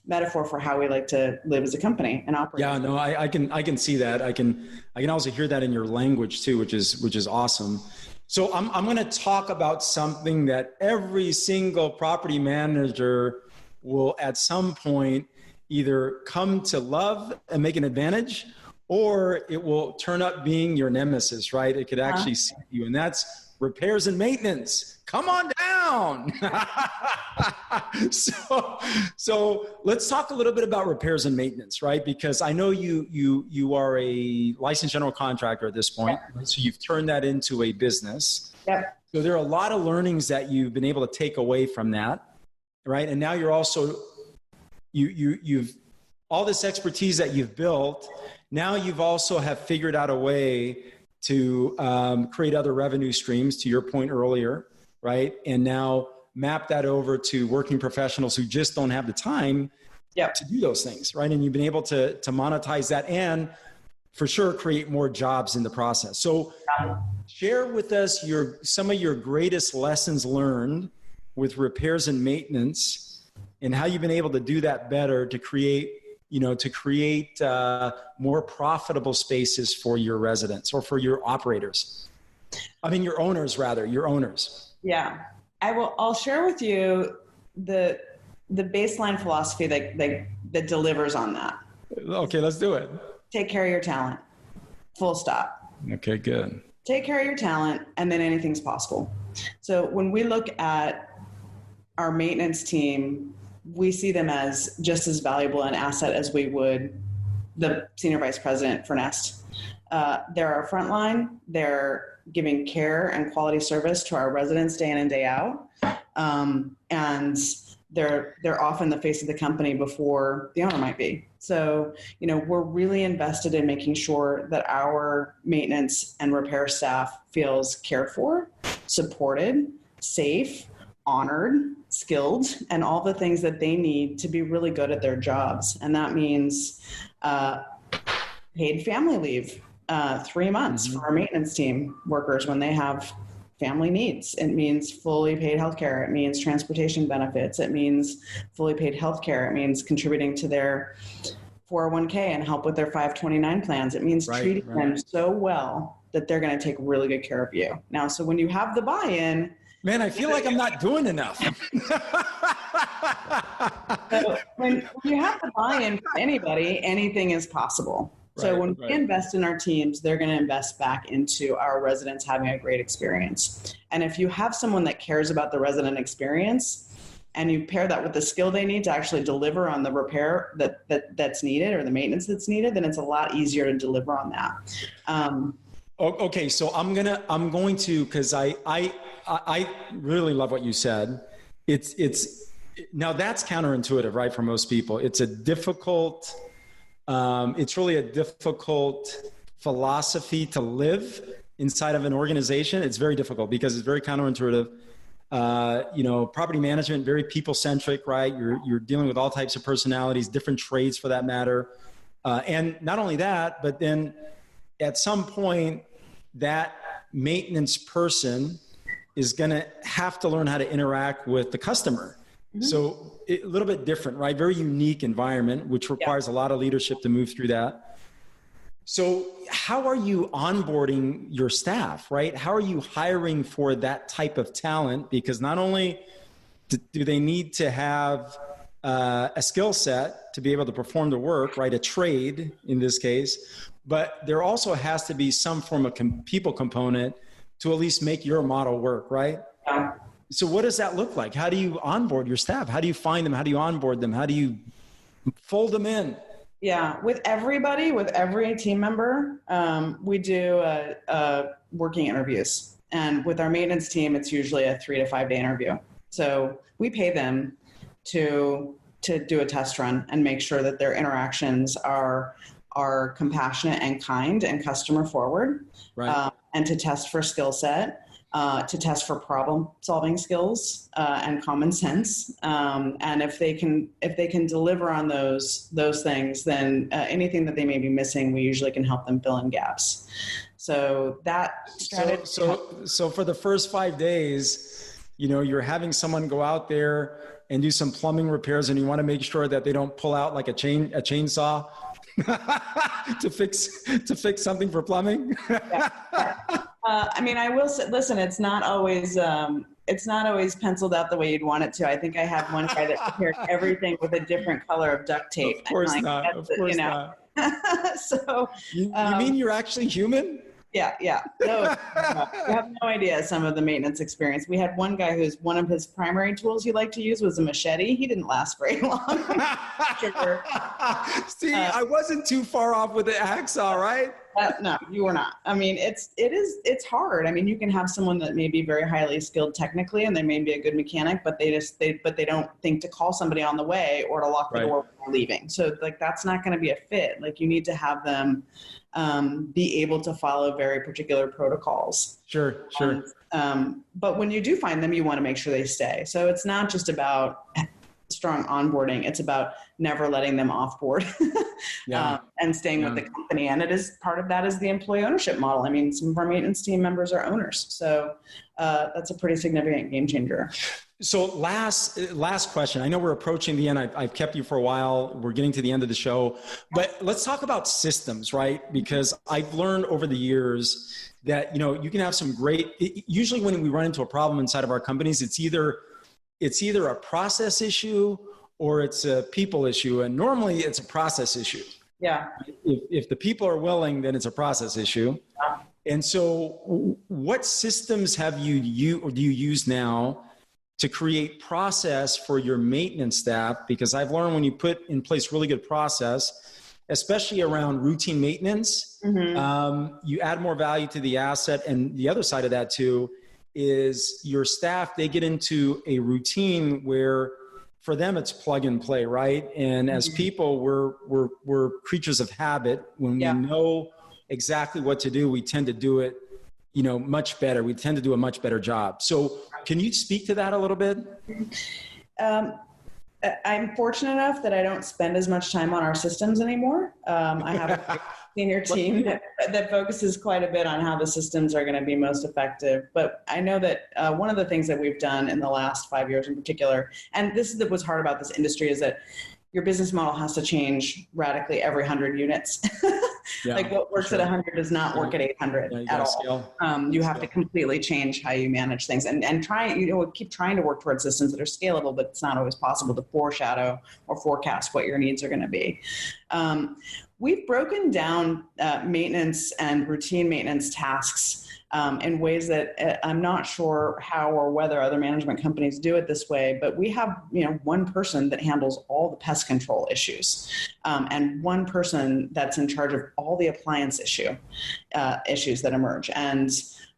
metaphor for how we like to live as a company and operate. Yeah, no, I can see that. I can also hear that in your language too, which is awesome. So I'm going to talk about something that every single property manager will at some point either come to love and make an advantage, or it will turn up being your nemesis, right? It could actually see you, and that's repairs and maintenance. Come on down. So let's talk a little bit about repairs and maintenance, right? Because I know you are a licensed general contractor at this point, right? So you've turned that into a business. Yep. So there are a lot of learnings that you've been able to take away from that, right? And now you're also you've all this expertise that you've built. Now you've also have figured out a way to create other revenue streams, to your point earlier, right? And now map that over to working professionals who just don't have the time to do those things, right? And you've been able to monetize that and for sure create more jobs in the process. So share with us some of your greatest lessons learned with repairs and maintenance, and how you've been able to do that better to create more profitable spaces for your residents or for your operators. Your owners. Yeah. I'll share with you the baseline philosophy that delivers on that. Okay, let's do it. Take care of your talent. Full stop. Okay, good. Take care of your talent, and then anything's possible. So when we look at our maintenance team, we see them as just as valuable an asset as we would the senior vice president for Nest. They're our frontline. They're giving care and quality service to our residents day in and day out. And they're often the face of the company before the owner might be. So, we're really invested in making sure that our maintenance and repair staff feels cared for, supported, safe, honored, skilled, and all the things that they need to be really good at their jobs. And that means paid family leave, 3 months for our maintenance team workers when they have family needs. It means fully paid healthcare. It means transportation benefits. It means fully paid healthcare. It means contributing to their 401k and help with their 529 plans. It means treating them so well that they're going to take really good care of you. Now, so when you have the buy-in, man, I feel like I'm not doing enough. So when you have the buy-in from anybody, anything is possible. So when we invest in our teams, they're going to invest back into our residents having a great experience. And if you have someone that cares about the resident experience and you pair that with the skill they need to actually deliver on the repair that's needed or the maintenance that's needed, then it's a lot easier to deliver on that. Okay, so I'm going to, because I really love what you said. It's Now that's counterintuitive, right? For most people, it's really a difficult philosophy to live inside of an organization. It's very difficult because it's very counterintuitive. Property management, very people-centric, right? You're dealing with all types of personalities, different trades for that matter. And not only that, but then at some point, that maintenance person is going to have to learn how to interact with the customer. Mm-hmm. So a little bit different, right? Very unique environment, which requires a lot of leadership to move through that. So how are you onboarding your staff, right? How are you hiring for that type of talent? Because not only do they need to have a skill set to be able to perform the work, right? A trade in this case, but there also has to be some form of people component to at least make your model work, right? Yeah. So what does that look like? How do you onboard your staff? How do you find them? How do you onboard them? How do you fold them in? Yeah, with every team member, we do working interviews. And with our maintenance team, it's usually a 3 to 5 day interview. So we pay them to do a test run and make sure that their interactions are compassionate and kind and customer forward, right. And to test for skill set. To test for problem solving skills and common sense, and if they can deliver on those things, then anything that they may be missing, we usually can help them fill in gaps. So that strategy. So for the first 5 days, you're having someone go out there and do some plumbing repairs, and you want to make sure that they don't pull out like a chainsaw to fix something for plumbing. Yeah. I will say, listen, it's not always penciled out the way you'd want it to. I think I have one guy that prepared everything with a different color of duct tape. Of course not. Not. So you mean you're actually human? Yeah. No, you have no idea some of the maintenance experience. We had one guy who's one of his primary tools he liked to use was a machete. He didn't last very long. See, I wasn't too far off with the hacksaw, right? No, you were not. It's hard. You can have someone that may be very highly skilled technically, and they may be a good mechanic, but they don't think to call somebody on the way or to lock the door when they're leaving. So that's not going to be a fit. You need to have them be able to follow very particular protocols. Sure. But when you do find them, you want to make sure they stay. So it's not just about strong onboarding. It's about never letting them off board and staying with the company. And it is part of that is the employee ownership model. Some of our maintenance team members are owners. So that's a pretty significant game changer. So last question. I know we're approaching the end. I've kept you for a while. We're getting to the end of the show, but let's talk about systems, right? Because I've learned over the years that, you can have some usually when we run into a problem inside of our companies, it's either a process issue or it's a people issue. And normally it's a process issue. Yeah. If the people are willing, then it's a process issue. Yeah. And so what systems do you use now to create process for your maintenance staff? Because I've learned when you put in place really good process, especially around routine maintenance, you add more value to the asset. And the other side of that too is your staff, they get into a routine where for them it's plug and play, right? And as people, we're creatures of habit. When we know exactly what to do, we tend to do it much better. We tend to do a much better job. So can you speak to that a little bit? I'm fortunate enough that I don't spend as much time on our systems anymore. I have a senior team that focuses quite a bit on how the systems are going to be most effective. But I know that one of the things that we've done in the last 5 years in particular, and this is what's hard about this industry, is that your business model has to change radically every 100 units. What works at 100 does not work at 800 at all. You have to completely change how you manage things and keep trying to work towards systems that are scalable, but it's not always possible to foreshadow or forecast what your needs are going to be. We've broken down maintenance and routine maintenance tasks in ways that I'm not sure how or whether other management companies do it this way, but we have one person that handles all the pest control issues and one person that's in charge of all the appliance issues that emerge. And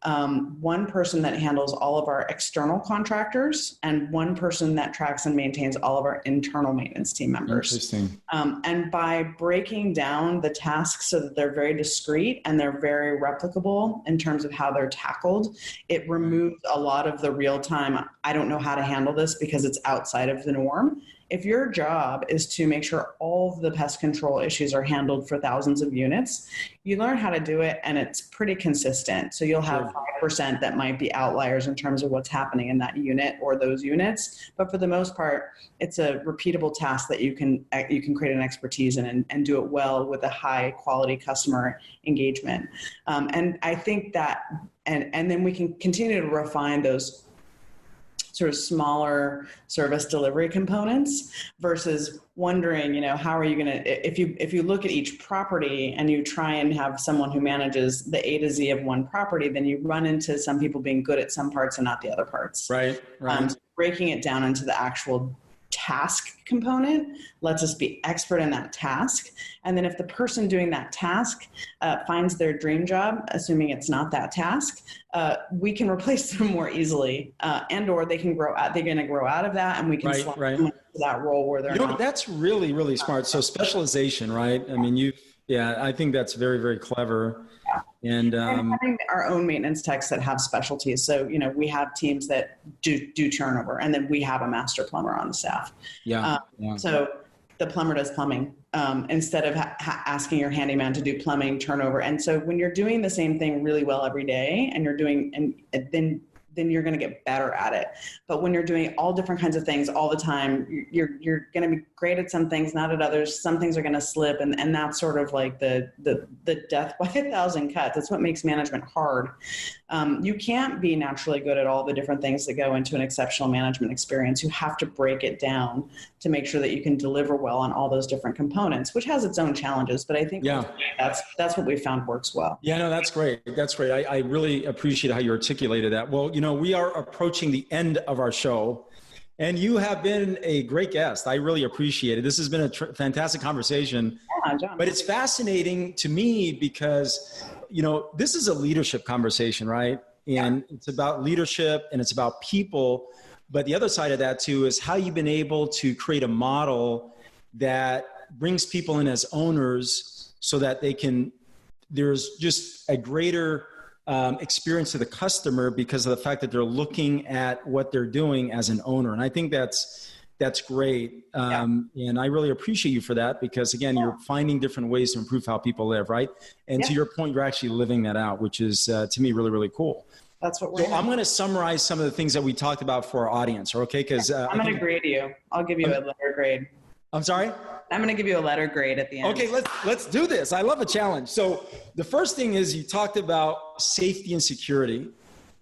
one person that handles all of our external contractors and one person that tracks and maintains all of our internal maintenance team members. Interesting. And by breaking down the tasks so that they're very discrete and they're very replicable in terms of how they're tackled, it removes a lot of the real time, I don't know how to handle this because it's outside of the norm. If your job is to make sure all of the pest control issues are handled for thousands of units, you learn how to do it and it's pretty consistent. So you'll have 5% that might be outliers in terms of what's happening in that unit or those units. But for the most part, it's a repeatable task that you can create an expertise in and do it well with a high quality customer engagement. And I think that, and then we can continue to refine those sort of smaller service delivery components versus wondering, how are you going to, if you look at each property and you try and have someone who manages the A to Z of one property, then you run into some people being good at some parts and not the other parts. Right. Breaking it down into the actual task component lets us be expert in that task. And then if the person doing that task finds their dream job, assuming it's not that task, we can replace them more easily, and or they can grow out. They're going to grow out of that, and we can slot them into that role where they're not. That's really, really smart. So specialization, right? I mean, I think that's very, very clever. And having our own maintenance techs that have specialties. So, we have teams that do turnover, and then we have a master plumber on the staff. So the plumber does plumbing instead of asking your handyman to do plumbing turnover. And so when you're doing the same thing really well every day and you're doing, and then you're going to get better at it. But when you're doing all different kinds of things all the time, you're going to be great at some things, not at others. Some things are going to slip. And that's sort of like the death by 1,000 cuts. That's what makes management hard. You can't be naturally good at all the different things that go into an exceptional management experience. You have to break it down to make sure that you can deliver well on all those different components, which has its own challenges. But I think that's what we found works well. Yeah, no, that's great. That's great. I really appreciate how you articulated that. Well, we are approaching the end of our show, and you have been a great guest. I really appreciate it. This has been a fantastic conversation. Yeah, John. But it's fascinating to me because, this is a leadership conversation, right? And it's about leadership and it's about people. But the other side of that too is how you've been able to create a model that brings people in as owners so that there's just a greater experience to the customer because of the fact that they're looking at what they're doing as an owner. And I think that's great. And I really appreciate you for that because again, you're finding different ways to improve how people live, right? And to your point, you're actually living that out, which is to me really, really cool. That's what we're I'm going to summarize some of the things that we talked about for our audience, okay? Because I'm going to grade you. I'll give you a letter grade. I'm sorry? I'm going to give you a letter grade at the end. Okay, let's do this. I love a challenge. So the first thing is you talked about safety and security.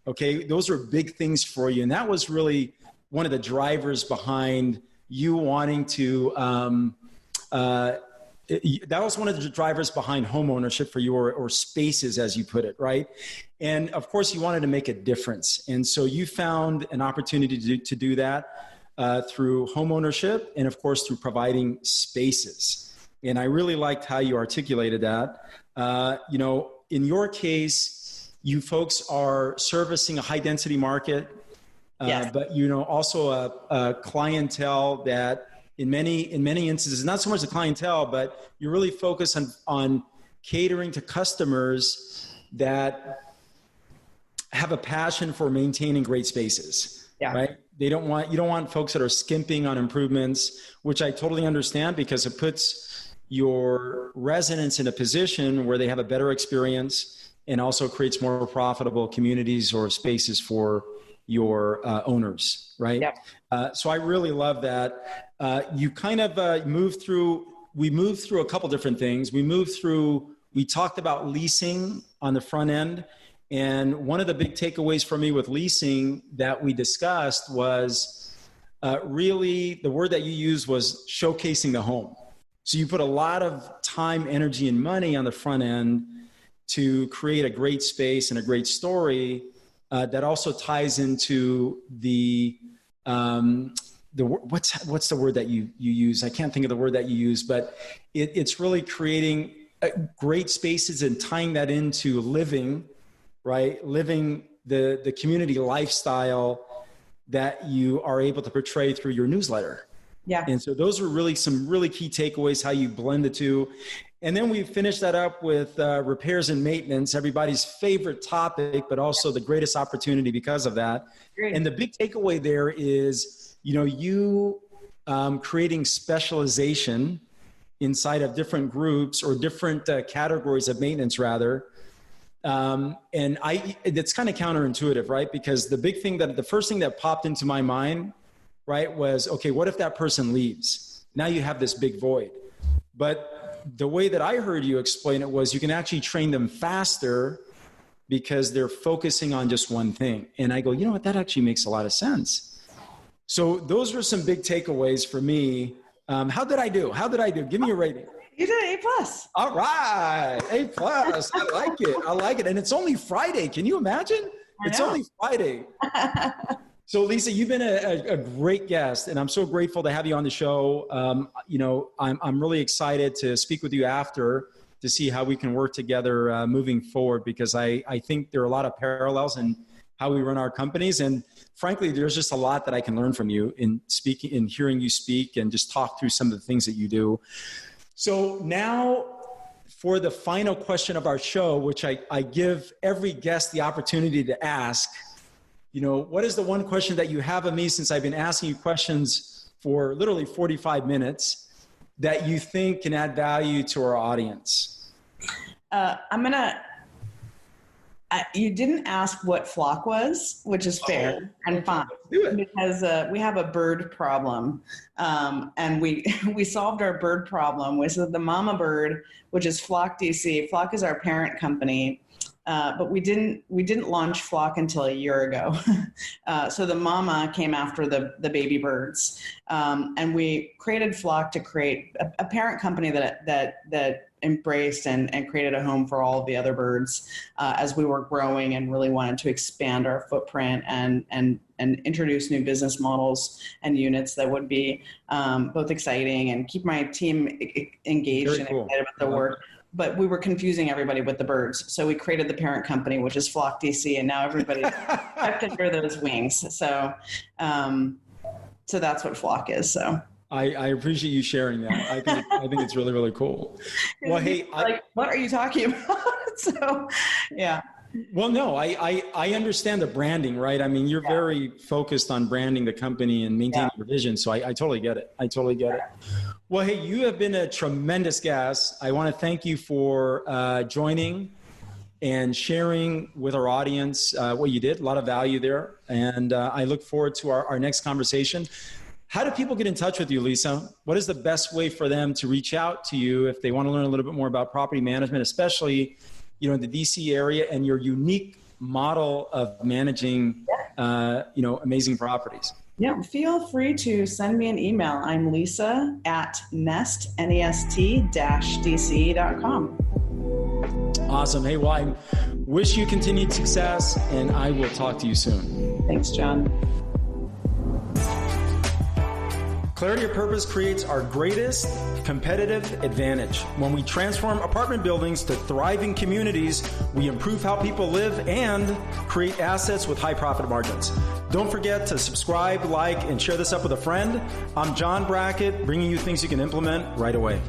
Okay, those are big things for you. And that was really one of the drivers behind you wanting to, that was one of the drivers behind home ownership for you or spaces, as you put it, right? And of course, you wanted to make a difference. And so you found an opportunity to do that through home ownership and of course, through providing spaces. And I really liked how you articulated that. In your case, you folks are servicing a high density market, but also a clientele that in many instances, not so much the clientele, but you're really focused on catering to customers that have a passion for maintaining great spaces, right? You don't want folks that are skimping on improvements, which I totally understand because it puts your residents in a position where they have a better experience and also creates more profitable communities or spaces for your owners, right? So I really love that. You kind of we moved through a couple different things. We talked about leasing on the front end. And one of the big takeaways for me with leasing that we discussed was really the word that you used was showcasing the home. So you put a lot of time, energy, and money on the front end to create a great space and a great story that also ties into the what's the word that you use? I can't think of the word that you use, but it's really creating great spaces and tying that into living right? Living the community lifestyle that you are able to portray through your newsletter. Yeah. And so those were really some really key takeaways, how you blend the two. And then we finished that up with repairs and maintenance, everybody's favorite topic, but also the greatest opportunity because of that. Great. And the big takeaway there is, you creating specialization inside of different groups or different categories of maintenance rather. And it's kind of counterintuitive, right? Because the first thing that popped into my mind, right, was, okay, what if that person leaves? Now you have this big void. But the way that I heard you explain it was you can actually train them faster because they're focusing on just one thing. And I go, you know what, that actually makes a lot of sense. So those were some big takeaways for me. How did I do? Give me a rating. You did A+. All right. A+. I like it. And it's only Friday. Can you imagine? It's only Friday. So Lisa, you've been a great guest, and I'm so grateful to have you on the show. I'm really excited to speak with you after to see how we can work together moving forward, because I think there are a lot of parallels in how we run our companies. And frankly, there's just a lot that I can learn from you in hearing you speak and just talk through some of the things that you do. So now for the final question of our show, which I give every guest the opportunity to ask, what is the one question that you have of me, since I've been asking you questions for literally 45 minutes, that you think can add value to our audience? You didn't ask what flock was, which is fair and fine, because we have a bird problem, and we solved our bird problem. We said the mama bird, which is Flock DC. Flock is our parent company. But we didn't launch Flock until a year ago. So the mama came after the baby birds, and we created Flock to create a parent company that embraced and created a home for all of the other birds as we were growing and really wanted to expand our footprint and introduce new business models and units that would be both exciting and keep my team engaged and excited about the work. But we were confusing everybody with the birds. So we created the parent company, which is Flock DC, and now everybody's tucked under those wings. So that's what Flock is. So I appreciate you sharing that. I think it's really, really cool. Well, hey, what are you talking about? So, yeah. Well, no, I understand the branding, right? I mean, you're very focused on branding the company and maintaining your vision. So I totally get it. Well, hey, you have been a tremendous guest. I want to thank you for joining and sharing with our audience what you did. A lot of value there. And I look forward to our next conversation. How do people get in touch with you, Lisa? What is the best way for them to reach out to you if they want to learn a little bit more about property management, especially in the DC area and your unique model of managing amazing properties? Yeah, feel free to send me an email. I'm Lisa at nest-dc.com. Awesome. Hey, well, I wish you continued success, and I will talk to you soon. Thanks, John. Clarity of purpose creates our greatest competitive advantage. When we transform apartment buildings to thriving communities, we improve how people live and create assets with high profit margins. Don't forget to subscribe, like, and share this up with a friend. I'm John Brackett, bringing you things you can implement right away.